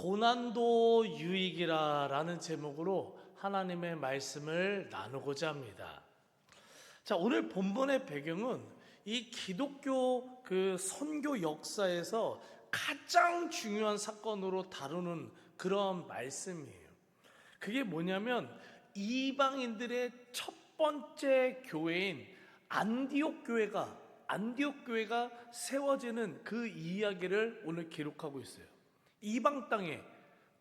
고난도 유익이라라는 제목으로 하나님의 말씀을 나누고자 합니다. 자, 오늘 본문의 배경은 이 기독교 선교 역사에서 가장 중요한 사건으로 다루는 그런 말씀이에요. 그게 뭐냐면 이방인들의 첫 번째 교회인 안디옥 교회가 세워지는 그 이야기를 오늘 기록하고 있어요. 이방 땅에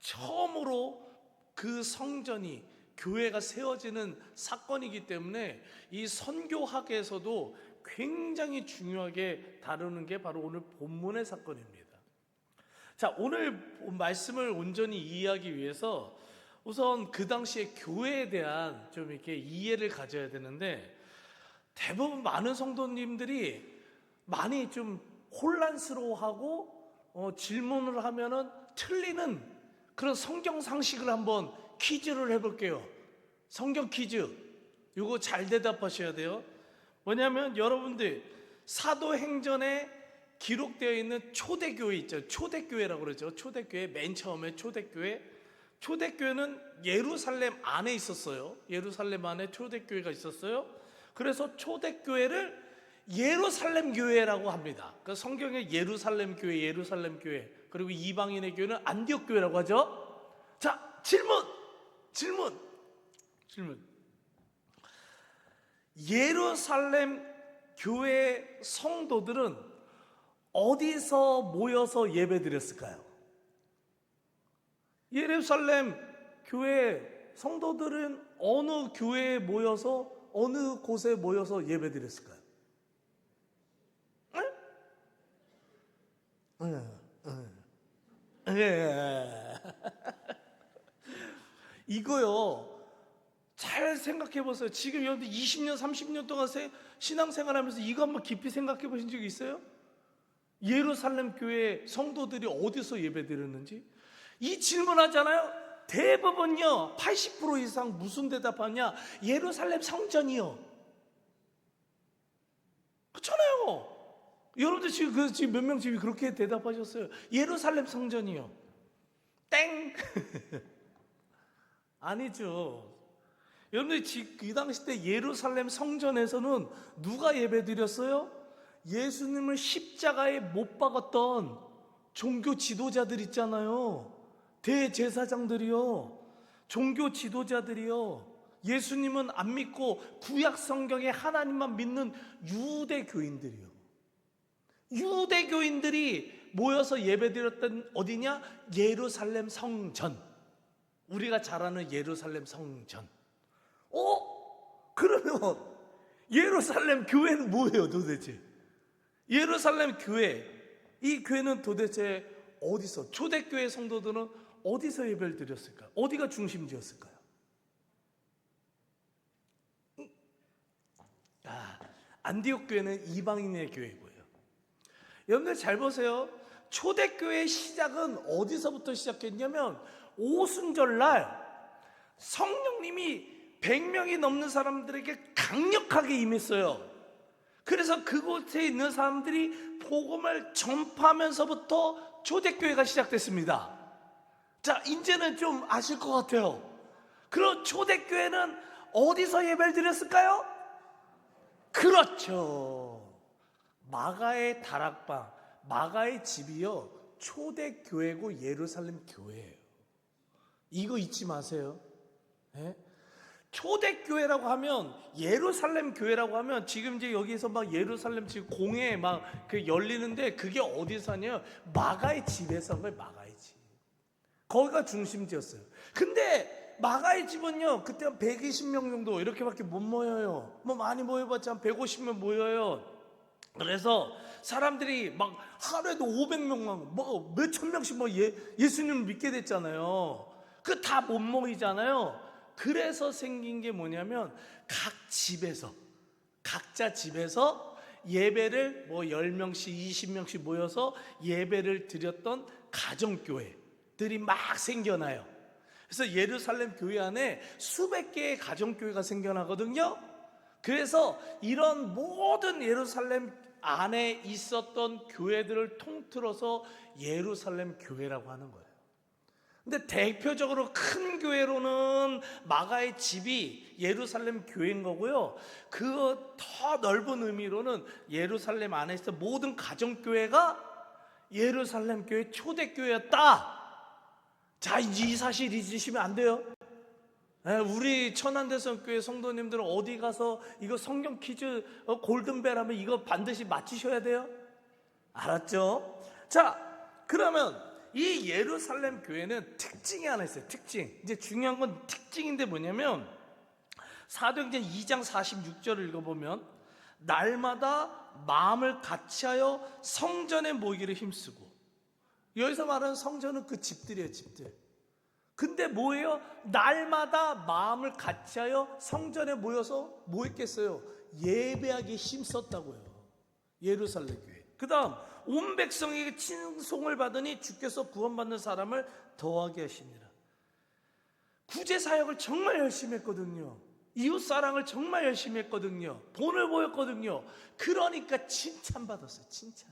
처음으로 그 성전이 교회가 세워지는 사건이기 때문에 이 선교학에서도 굉장히 중요하게 다루는 게 바로 오늘 본문의 사건입니다. 자, 오늘 말씀을 온전히 이해하기 위해서 우선 그 당시에 교회에 대한 좀 이렇게 이해를 가져야 되는데, 대부분 많은 성도님들이 많이 좀 혼란스러워하고 질문을 하면은 틀리는 그런 성경 상식을 한번 퀴즈를 해볼게요. 성경 퀴즈. 이거 잘 대답하셔야 돼요. 뭐냐면 여러분들 사도행전에 기록되어 있는 초대교회 있죠. 초대교회라고 그러죠. 초대교회, 맨 처음에 초대교회는 예루살렘 안에 있었어요. 예루살렘 안에 초대교회가 있었어요. 그래서 초대교회를 예루살렘 교회라고 합니다. 그 성경에 예루살렘 교회, 그리고 이방인의 교회는 안디옥 교회라고 하죠. 자, 질문. 예루살렘 교회 성도들은 어디서 모여서 예배드렸을까요? 예루살렘 교회 성도들은 어느 교회에 모여서, 어느 곳에 모여서 예배드렸을까요? 이거요, 잘 생각해 보세요. 지금 여러분들 20년, 30년 동안 신앙생활하면서 이거 한번 깊이 생각해 보신 적 있어요? 예루살렘 교회 성도들이 어디서 예배드렸는지? 이 질문하잖아요. 대부분요 80% 이상 무슨 대답하냐? 예루살렘 성전이요. 그렇잖아요. 여러분들 지금 몇 명 지금 그렇게 대답하셨어요. 예루살렘 성전이요. 땡. 아니죠. 여러분들 그 당시 때 예루살렘 성전에서는 누가 예배드렸어요? 예수님을 십자가에 못 박았던 종교 지도자들 있잖아요. 대제사장들이요, 종교 지도자들이요, 예수님은 안 믿고 구약 성경에 하나님만 믿는 유대교인들이요. 유대교인들이 모여서 예배드렸던 어디냐? 예루살렘 성전. 우리가 잘 아는 예루살렘 성전. 그러면 예루살렘 교회는 뭐예요 도대체? 예루살렘 교회, 이 교회는 도대체 어디서, 초대교회 성도들은 어디서 예배를 드렸을까요? 어디가 중심지였을까요? 안디옥 교회는 이방인의 교회고요. 여러분들 잘 보세요. 초대교회의 시작은 어디서부터 시작했냐면 오순절날 성령님이 100명이 넘는 사람들에게 강력하게 임했어요. 그래서 그곳에 있는 사람들이 복음을 전파하면서부터 초대교회가 시작됐습니다. 자, 이제는 좀 아실 것 같아요. 그럼 초대교회는 어디서 예배를 드렸을까요? 그렇죠. 마가의 다락방, 마가의 집이요, 초대교회고 예루살렘 교회예요. 이거 잊지 마세요. 네? 초대교회라고 하면, 예루살렘 교회라고 하면, 지금 이제 여기서 막 예루살렘 지금 공회 막 열리는데, 그게 어디서 하냐면 마가의 집에서 한 거예요. 마가의 집. 거기가 중심지였어요. 근데 마가의 집은요, 그때 한 120명 정도 이렇게밖에 못 모여요. 뭐 많이 모여봤자 한 150명 모여요. 그래서 사람들이 막 하루에도 500명만, 뭐 몇천 명씩 뭐 예수님을 믿게 됐잖아요. 그 다 못 모이잖아요. 그래서 생긴 게 뭐냐면 각자 집에서 예배를 뭐 10명씩 20명씩 모여서 예배를 드렸던 가정교회들이 막 생겨나요. 그래서 예루살렘 교회 안에 수백 개의 가정교회가 생겨나거든요. 그래서 이런 모든 예루살렘 안에 있었던 교회들을 통틀어서 예루살렘 교회라고 하는 거예요. 근데 대표적으로 큰 교회로는 마가의 집이 예루살렘 교회인 거고요. 그 더 넓은 의미로는 예루살렘 안에 있어 모든 가정교회가 예루살렘 교회 초대교회였다. 자, 이 사실 잊으시면 안 돼요. 우리 천안대성교회 성도님들은 어디 가서 이거 성경 퀴즈 골든벨 하면 이거 반드시 맞히셔야 돼요. 알았죠? 자, 그러면 이 예루살렘 교회는 특징이 하나 있어요. 특징. 이제 중요한 건 특징인데 뭐냐면 사도행전 2장 46절을 읽어보면 날마다 마음을 같이하여 성전에 모이기를 힘쓰고, 여기서 말하는 성전은 그 집들이에요. 집들. 근데 뭐예요? 날마다 마음을 같이하여 성전에 모여서 뭐 했겠어요? 예배하기 힘썼다고요. 예루살렘 교회. 그 다음 온 백성에게 칭송을 받으니 주께서 구원받는 사람을 더하게 하시니라. 구제사역을 정말 열심히 했거든요. 이웃사랑을 정말 열심히 했거든요. 돈을 모였거든요. 그러니까 칭찬받았어요. 칭찬.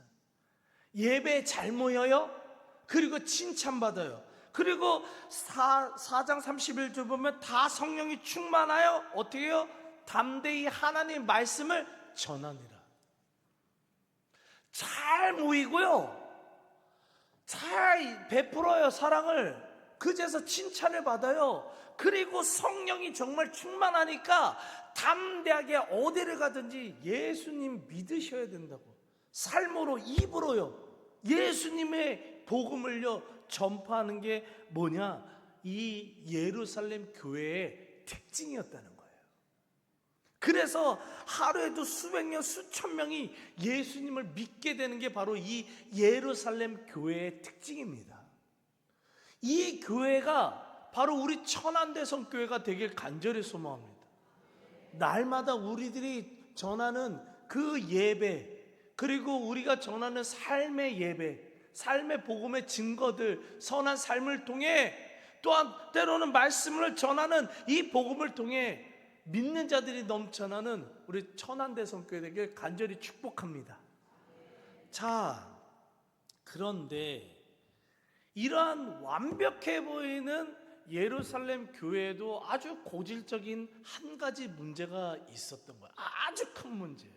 예배에 잘 모여요. 그리고 칭찬받아요. 그리고 4장 31절 보면 다 성령이 충만하여 어떻게 해요? 담대히 하나님의 말씀을 전하니라. 잘 모이고요, 잘 베풀어요. 사랑을. 그제서 칭찬을 받아요. 그리고 성령이 정말 충만하니까 담대하게 어디를 가든지 예수님 믿으셔야 된다고. 삶으로, 입으로요, 예수님의 복음을요 전파하는 게 뭐냐? 이 예루살렘 교회의 특징이었다는 거예요. 그래서 하루에도 수백 명, 수천 명이 예수님을 믿게 되는 게 바로 이 예루살렘 교회의 특징입니다. 이 교회가 바로 우리 천안대성 교회가 되길 간절히 소망합니다. 날마다 우리들이 전하는 그 예배, 그리고 우리가 전하는 삶의 예배, 삶의 복음의 증거들, 선한 삶을 통해, 또한 때로는 말씀을 전하는 이 복음을 통해 믿는 자들이 넘쳐나는 우리 천안대성교회 되길 간절히 축복합니다. 자, 그런데 이러한 완벽해 보이는 예루살렘 교회에도 아주 고질적인 한 가지 문제가 있었던 거예요. 아주 큰 문제예요.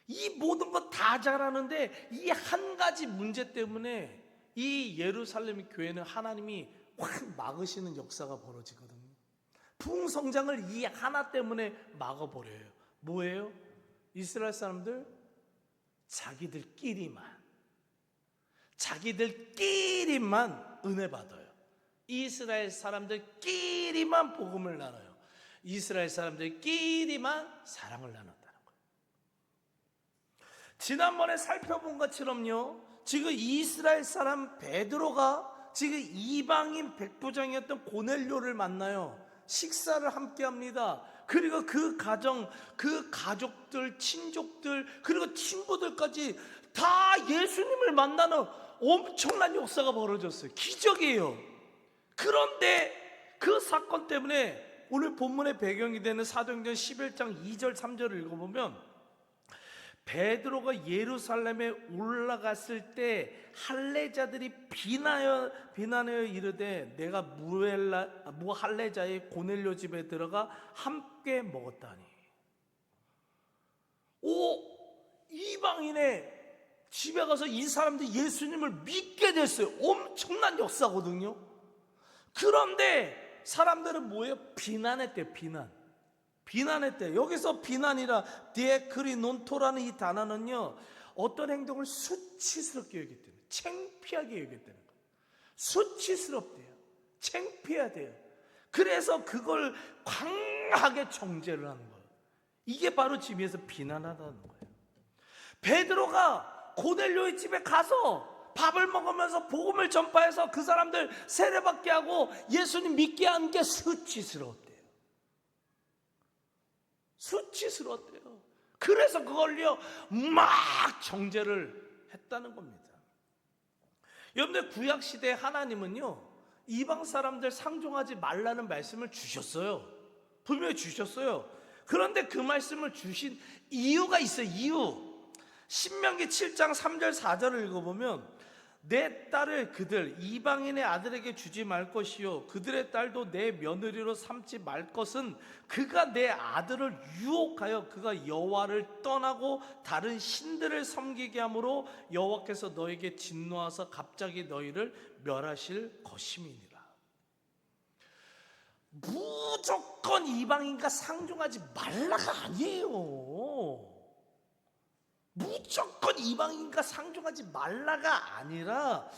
이 모든 것 다 잘하는데 이 한 가지 문제 때문에 이 예루살렘 교회는 하나님이 확 막으시는 역사가 벌어지거든요. 부흥성장을 이 하나 때문에 막아버려요. 뭐예요? 이스라엘 사람들 자기들끼리만 은혜 받아요. 이스라엘 사람들끼리만 복음을 나눠요. 이스라엘 사람들끼리만 사랑을 나눴다는 거예요. 지난번에 살펴본 것처럼요, 지금 이스라엘 사람 베드로가 지금 이방인 백부장이었던 고넬료를 만나요. 식사를 함께 합니다. 그리고 그 가정, 그 가족들, 친족들, 그리고 친구들까지 다 예수님을 만나는 엄청난 역사가 벌어졌어요. 기적이에요. 그런데 그 사건 때문에 오늘 본문의 배경이 되는 사도행전 11장 2절 3절을 읽어보면 베드로가 예루살렘에 올라갔을 때 할례자들이 비난하여 이르되 내가 무할례자의 고넬료 집에 들어가 함께 먹었다니. 이방인의 집에 가서 이 사람들이 예수님을 믿게 됐어요. 엄청난 역사거든요. 그런데 사람들은 뭐예요? 비난했대요. 비난했대요. 여기서 비난이라 디에크리논토라는 이 단어는요, 어떤 행동을 수치스럽게 여겼대요. 창피하게 여겼다는 거예요. 수치스럽대요. 창피하대요. 그래서 그걸 강하게 정죄를 하는 거예요. 이게 바로 집에서 비난하다는 거예요. 베드로가 고넬료의 집에 가서 밥을 먹으면서 복음을 전파해서 그 사람들 세례받게 하고 예수님 믿게 한 게 수치스러웠대요. 그래서 그걸요 막 정죄를 했다는 겁니다. 여러분들 구약시대에 하나님은요 이방 사람들 상종하지 말라는 말씀을 주셨어요. 분명히 주셨어요. 그런데 그 말씀을 주신 이유가 있어요. 이유. 신명기 7장 3절 4절을 읽어보면 내 딸을 그들 이방인의 아들에게 주지 말 것이요 그들의 딸도 내 며느리로 삼지 말 것은 그가 내 아들을 유혹하여 그가 여호와를 떠나고 다른 신들을 섬기게 함으로 여호와께서 너에게 진노하사 갑자기 너희를 멸하실 것임이니라. 무조건 이방인과 상종하지 말라가 아니에요. 무조건 이방인과 상종하지 말라가 아니라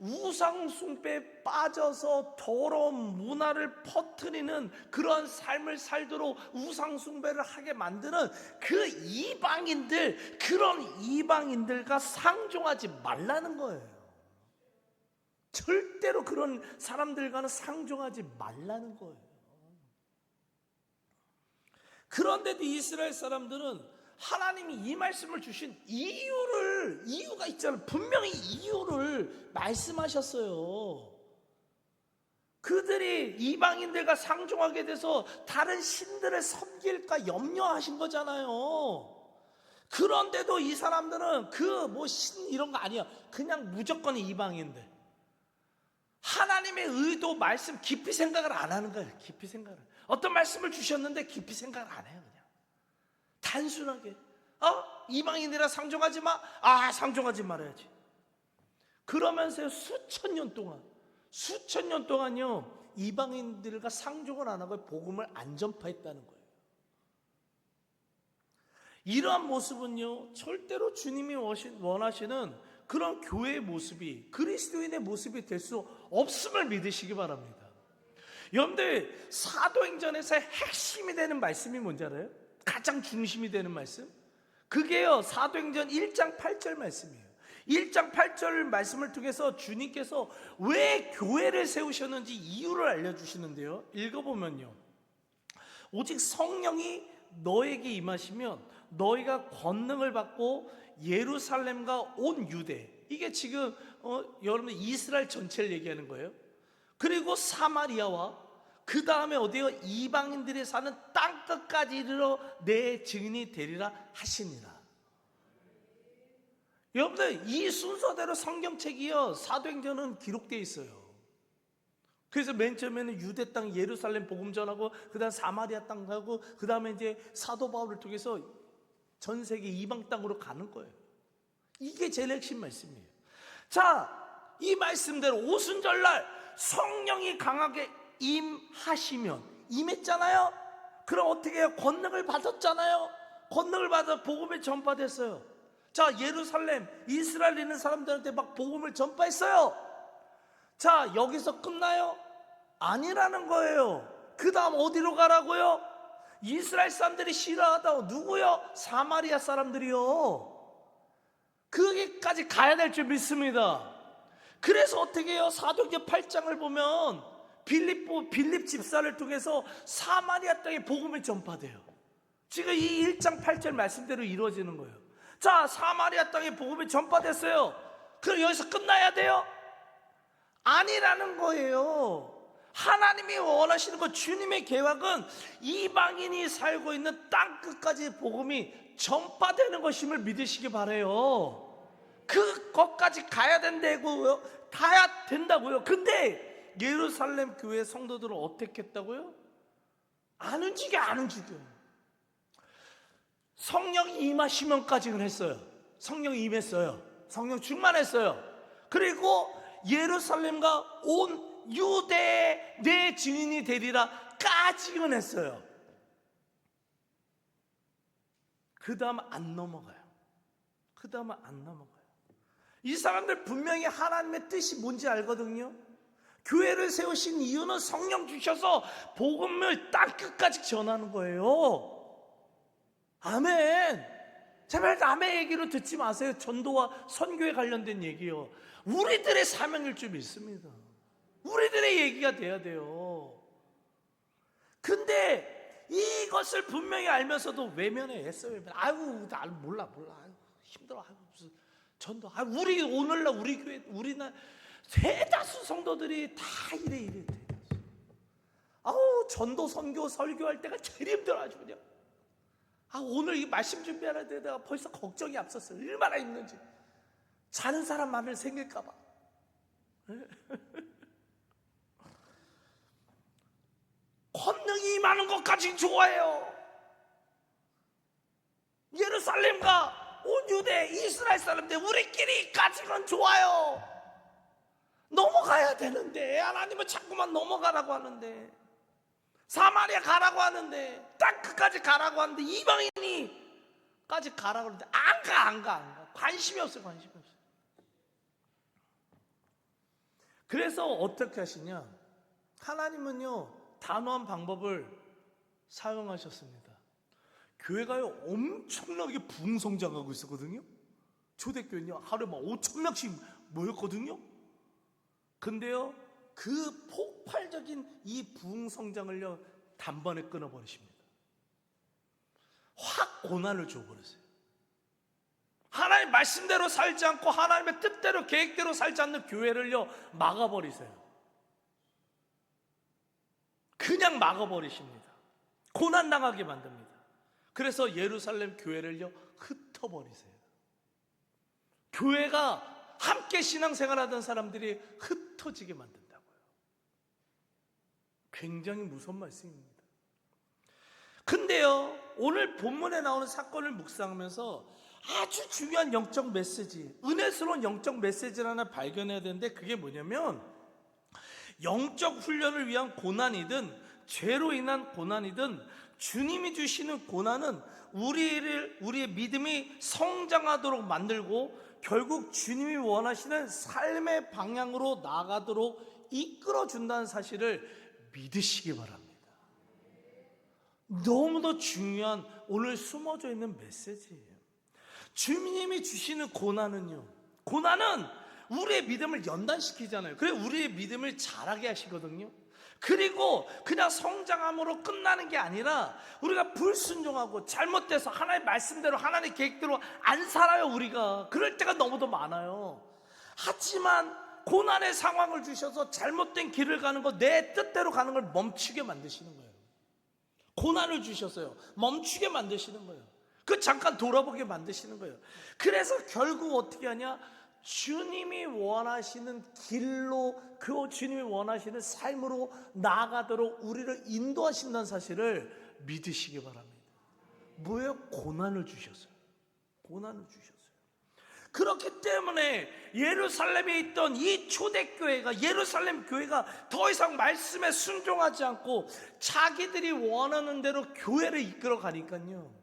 우상숭배에 빠져서 더러운 문화를 퍼뜨리는 그런 삶을 살도록 우상숭배를 하게 만드는 그 이방인들, 그런 이방인들과 상종하지 말라는 거예요. 절대로 그런 사람들과는 상종하지 말라는 거예요. 그런데도 이스라엘 사람들은 하나님이 이 말씀을 주신 이유가 있잖아요. 분명히 이유를 말씀하셨어요. 그들이 이방인들과 상종하게 돼서 다른 신들을 섬길까 염려하신 거잖아요. 그런데도 이 사람들은 그 뭐 신 이런 거 아니야. 그냥 무조건 이방인들. 하나님의 의도 말씀 깊이 생각을 안 하는 거예요. 깊이 생각을. 어떤 말씀을 주셨는데 깊이 생각을 안 해요. 그냥 단순하게 이방인이라 상종하지 마. 상종하지 말아야지. 그러면서 수천 년 동안요 이방인들과 상종을 안 하고 복음을 안 전파했다는 거예요. 이러한 모습은요 절대로 주님이 원하시는 그런 교회의 모습이, 그리스도인의 모습이 될 수 없음을 믿으시기 바랍니다. 여러분들 사도행전에서의 핵심이 되는 말씀이 뭔지 알아요? 가장 중심이 되는 말씀? 그게요 사도행전 1장 8절 말씀이에요. 1장 8절 말씀을 통해서 주님께서 왜 교회를 세우셨는지 이유를 알려주시는데요, 읽어보면요, 오직 성령이 너에게 임하시면 너희가 권능을 받고 예루살렘과 온 유대, 이게 지금 여러분들 이스라엘 전체를 얘기하는 거예요. 그리고 사마리아와 그 다음에 어디요? 이방인들이 사는 땅끝까지 이르러 내 증인이 되리라 하시니라. 여러분들 이 순서대로 성경책이요 사도행전은 기록되어 있어요. 그래서 맨 처음에는 유대 땅 예루살렘 복음 전하고 그 다음 사마리아 땅 가고 그 다음에 이제 사도 바울을 통해서 전 세계 이방 땅으로 가는 거예요. 이게 제일 핵심 말씀이에요. 자, 이 말씀대로 오순절날 성령이 강하게 임하시면, 임했잖아요. 그럼 어떻게 해요? 권능을 받았잖아요. 권능을 받아 복음을 전파됐어요. 자, 예루살렘 이스라엘에 있는 사람들한테 막 복음을 전파했어요. 자, 여기서 끝나요? 아니라는 거예요. 그 다음 어디로 가라고요? 이스라엘 사람들이 싫어하다고. 누구요? 사마리아 사람들이요. 거기까지 가야 될 줄 믿습니다. 그래서 어떻게 해요? 사도행전 8장을 보면 빌립 집사를 통해서 사마리아 땅에 복음이 전파돼요. 지금 이 1장 8절 말씀대로 이루어지는 거예요. 자, 사마리아 땅에 복음이 전파됐어요. 그럼 여기서 끝나야 돼요? 아니라는 거예요. 하나님이 원하시는 것, 주님의 계획은 이방인이 살고 있는 땅끝까지 복음이 전파되는 것임을 믿으시기 바라요. 그것까지 가야 된다고요. 가야 된다고요. 근데 예루살렘 교회 성도들은 어떻게 했다고요? 안 움직여. 성령이 임하시면까지는 했어요. 성령이 임했어요. 성령 충만했어요. 그리고 예루살렘과 온 유대에 내 증인이 되리라 까지는 했어요. 그 다음 안 넘어가요. 이 사람들 분명히 하나님의 뜻이 뭔지 알거든요. 교회를 세우신 이유는 성령 주셔서 복음을 땅끝까지 전하는 거예요. 아멘. 제발 남의 얘기로 듣지 마세요. 전도와 선교에 관련된 얘기요. 우리들의 사명일 줄 믿습니다. 우리들의 얘기가 돼야 돼요. 근데 이것을 분명히 알면서도 외면해. 아유, 나 몰라. 아유, 힘들어. 아유, 무슨 전도. 아유, 우리 오늘날 우리 교회, 우리날 대다수 성도들이 다 이래. 대다수. 아우, 전도, 선교, 설교할 때가 제일 힘들어 아주 그냥. 오늘 이 말씀 준비하는데 내가 벌써 걱정이 앞섰어요. 얼마나 힘든지. 자는 사람 말을 생길까봐. 권능이 많은 것까지 좋아해요. 예루살렘과 온 유대 이스라엘 사람들 우리끼리까지는 좋아요. 넘어가야 되는데 하나님은 자꾸만 넘어가라고 하는데, 사마리아 가라고 하는데, 땅끝까지 가라고 하는데, 이방인이까지 가라고 하는데 안 가. 관심이 없어요. 그래서 어떻게 하시냐, 하나님은요 단호한 방법을 사용하셨습니다. 교회가요 엄청나게 부흥성장하고 있었거든요. 초대교회는요 하루에 막 5천 명씩 모였거든요. 근데요 그 폭발적인 이 부흥성장을요 단번에 끊어버리십니다. 확 고난을 줘버렸어요. 하나님 말씀대로 살지 않고 하나님의 뜻대로 계획대로 살지 않는 교회를요 막아버리세요. 그냥 막아버리십니다. 고난당하게 만듭니다. 그래서 예루살렘 교회를요 흩어버리세요. 교회가 함께 신앙생활하던 사람들이 흩어지게 만든다고요. 굉장히 무서운 말씀입니다. 근데요 오늘 본문에 나오는 사건을 묵상하면서 아주 중요한 영적 메시지, 은혜스러운 영적 메시지를 하나 발견해야 되는데, 그게 뭐냐면 영적 훈련을 위한 고난이든 죄로 인한 고난이든 주님이 주시는 고난은 우리의 믿음이 성장하도록 만들고 결국 주님이 원하시는 삶의 방향으로 나아가도록 이끌어준다는 사실을 믿으시기 바랍니다. 너무도 중요한 오늘 숨어져 있는 메시지예요. 주님이 주시는 고난은 우리의 믿음을 연단시키잖아요. 그래서 우리의 믿음을 자라게 하시거든요. 그리고 그냥 성장함으로 끝나는 게 아니라 우리가 불순종하고 잘못돼서 하나님의 말씀대로 하나님의 계획대로 안 살아요. 우리가 그럴 때가 너무도 많아요. 하지만 고난의 상황을 주셔서 잘못된 길을 가는 거, 내 뜻대로 가는 걸 멈추게 만드시는 거예요. 고난을 주셨어요. 멈추게 만드시는 거예요. 그 잠깐 돌아보게 만드시는 거예요. 그래서 결국 어떻게 하냐, 주님이 원하시는 길로, 그 주님이 원하시는 삶으로 나아가도록 우리를 인도하신다는 사실을 믿으시기 바랍니다. 뭐예요? 고난을 주셨어요. 고난을 주셨어요. 그렇기 때문에 예루살렘에 있던 이 초대교회가, 예루살렘 교회가 더 이상 말씀에 순종하지 않고 자기들이 원하는 대로 교회를 이끌어 가니까요,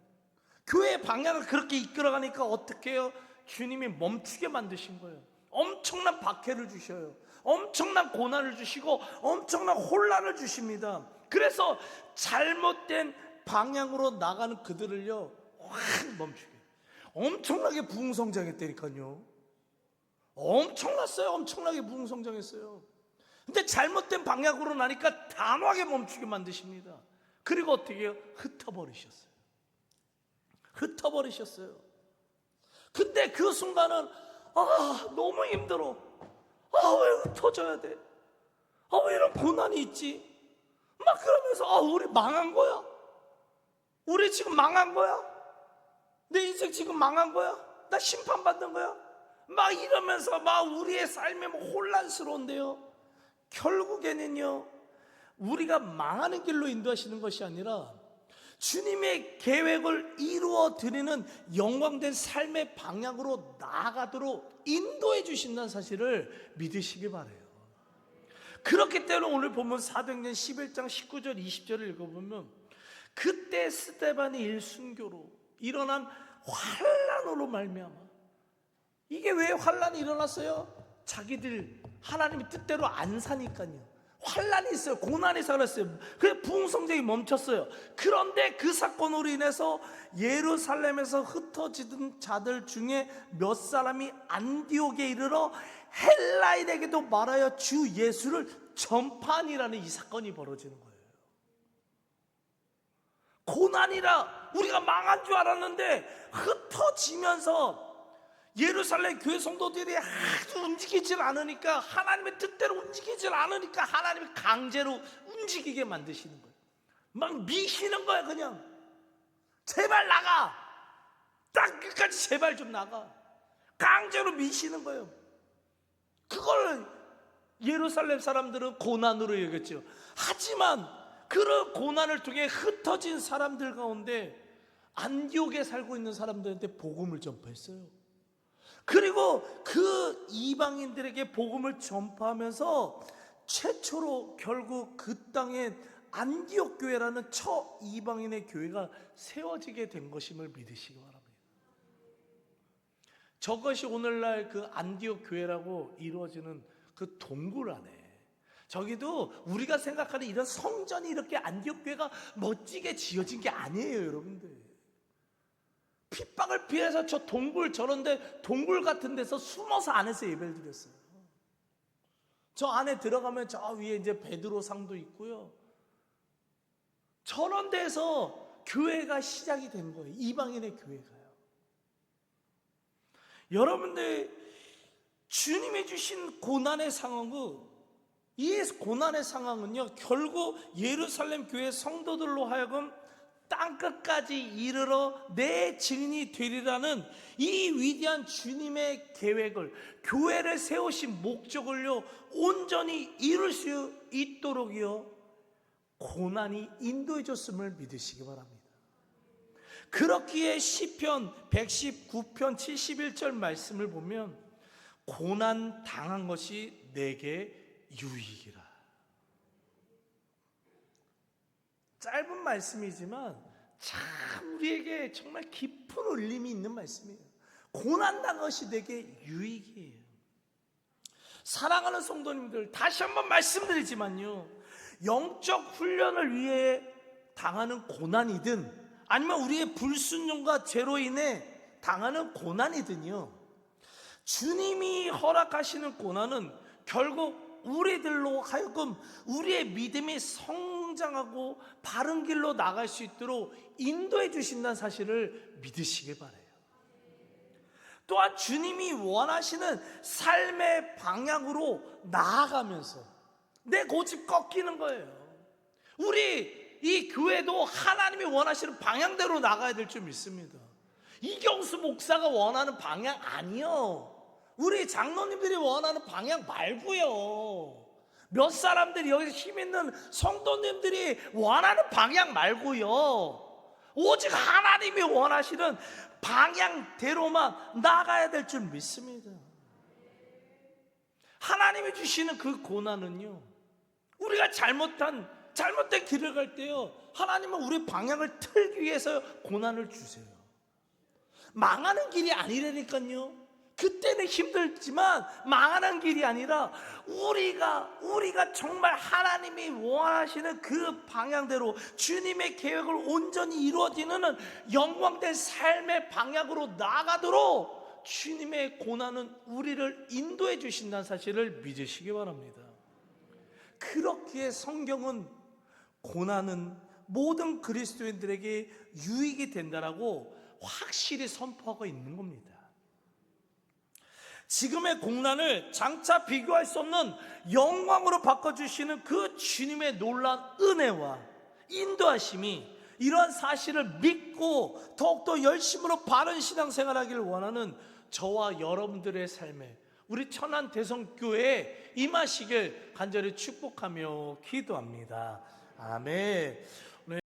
교회의 방향을 그렇게 이끌어가니까 어떻게 해요? 주님이 멈추게 만드신 거예요. 엄청난 박해를 주셔요. 엄청난 고난을 주시고 엄청난 혼란을 주십니다. 그래서 잘못된 방향으로 나가는 그들을요 확 멈추게, 엄청나게 부흥성장했다니까요. 엄청나게 부흥성장했어요. 근데 잘못된 방향으로 나니까 단호하게 멈추게 만드십니다. 그리고 어떻게 해요? 흩어버리셨어요. 근데 그 순간은 너무 힘들어. 왜 흩어져야 돼? 왜 이런 고난이 있지? 막 그러면서 우리 망한 거야? 우리 지금 망한 거야? 내 인생 지금 망한 거야? 나 심판받는 거야? 막 이러면서 막 우리의 삶이 혼란스러운데요, 결국에는요 우리가 망하는 길로 인도하시는 것이 아니라 주님의 계획을 이루어 드리는 영광된 삶의 방향으로 나아가도록 인도해 주신다는 사실을 믿으시기 바라요. 그렇기 때문에 오늘 보면 사도행전 11장 19절 20절을 읽어보면, 그때 스데반이 일순교로 일어난 환난으로 말미암아, 이게 왜 환난이 일어났어요? 자기들 하나님의 뜻대로 안 사니까요. 환난이 있어요. 고난이 살았어요. 그래서 부흥성장이 멈췄어요. 그런데 그 사건으로 인해서 예루살렘에서 흩어지던 자들 중에 몇 사람이 안디옥에 이르러 헬라인에게도 말하여 주 예수를 전파하니라는 이 사건이 벌어지는 거예요. 고난이라 우리가 망한 줄 알았는데 흩어지면서 예루살렘 교회 성도들이 아주 움직이질 않으니까, 하나님의 뜻대로 움직이질 않으니까 하나님이 강제로 움직이게 만드시는 거예요. 막 미시는 거야. 그냥 제발 나가, 땅 끝까지 제발 좀 나가, 강제로 미시는 거예요. 그걸 예루살렘 사람들은 고난으로 여겼죠. 하지만 그런 고난을 통해 흩어진 사람들 가운데 안디옥에 살고 있는 사람들한테 복음을 전파했어요. 그리고 그 이방인들에게 복음을 전파하면서 최초로 결국 그 땅에 안디옥 교회라는 첫 이방인의 교회가 세워지게 된 것임을 믿으시기 바랍니다. 저것이 오늘날 그 안디옥 교회라고 이루어지는 그 동굴 안에, 저기도 우리가 생각하는 이런 성전이 이렇게 안디옥 교회가 멋지게 지어진 게 아니에요, 여러분들. 핍박을 피해서 저 동굴, 저런데 동굴 같은 데서 숨어서 안에서 예배를 드렸어요. 저 안에 들어가면 저 위에 이제 베드로 상도 있고요. 저런 데서 교회가 시작이 된 거예요. 이방인의 교회가요. 여러분들, 주님이 주신 고난의 상황은, 이 고난의 상황은요, 결국 예루살렘 교회 성도들로 하여금 땅끝까지 이르러 내 증인이 되리라는 이 위대한 주님의 계획을, 교회를 세우신 목적을요 온전히 이룰 수 있도록요 고난이 인도해 줬음을 믿으시기 바랍니다. 그렇기에 시편 119편 71절 말씀을 보면 고난 당한 것이 내게 유익이라. 짧은 말씀이지만 참 우리에게 정말 깊은 울림이 있는 말씀이에요. 고난당한 것이 내게 유익이에요. 사랑하는 성도님들, 다시 한번 말씀드리지만요, 영적 훈련을 위해 당하는 고난이든 아니면 우리의 불순종과 죄로 인해 당하는 고난이든요, 주님이 허락하시는 고난은 결국 우리들로 하여금 우리의 믿음이 성장하고 바른 길로 나갈 수 있도록 인도해 주신다는 사실을 믿으시길 바라요. 또한 주님이 원하시는 삶의 방향으로 나아가면서 내 고집 꺾이는 거예요. 우리 이 교회도 하나님이 원하시는 방향대로 나가야 될 줄 믿습니다. 이경수 목사가 원하는 방향 아니요, 우리 장로님들이 원하는 방향 말고요, 몇 사람들이 여기서 힘 있는 성도님들이 원하는 방향 말고요, 오직 하나님이 원하시는 방향대로만 나가야 될 줄 믿습니다. 하나님이 주시는 그 고난은요, 우리가 잘못된 길을 갈 때요, 하나님은 우리 방향을 틀기 위해서 고난을 주세요. 망하는 길이 아니라니까요. 그때는 힘들지만 망하는 길이 아니라 우리가 정말 하나님이 원하시는 그 방향대로 주님의 계획을 온전히 이루어지는 영광된 삶의 방향으로 나아가도록 주님의 고난은 우리를 인도해 주신다는 사실을 믿으시기 바랍니다. 그렇기에 성경은 고난은 모든 그리스도인들에게 유익이 된다라고 확실히 선포하고 있는 겁니다. 지금의 고난을 장차 비교할 수 없는 영광으로 바꿔주시는 그 주님의 놀라운 은혜와 인도하심이, 이러한 사실을 믿고 더욱더 열심으로 바른 신앙생활하기를 원하는 저와 여러분들의 삶에 우리 천안 대성교회에 임하시길 간절히 축복하며 기도합니다. 아멘.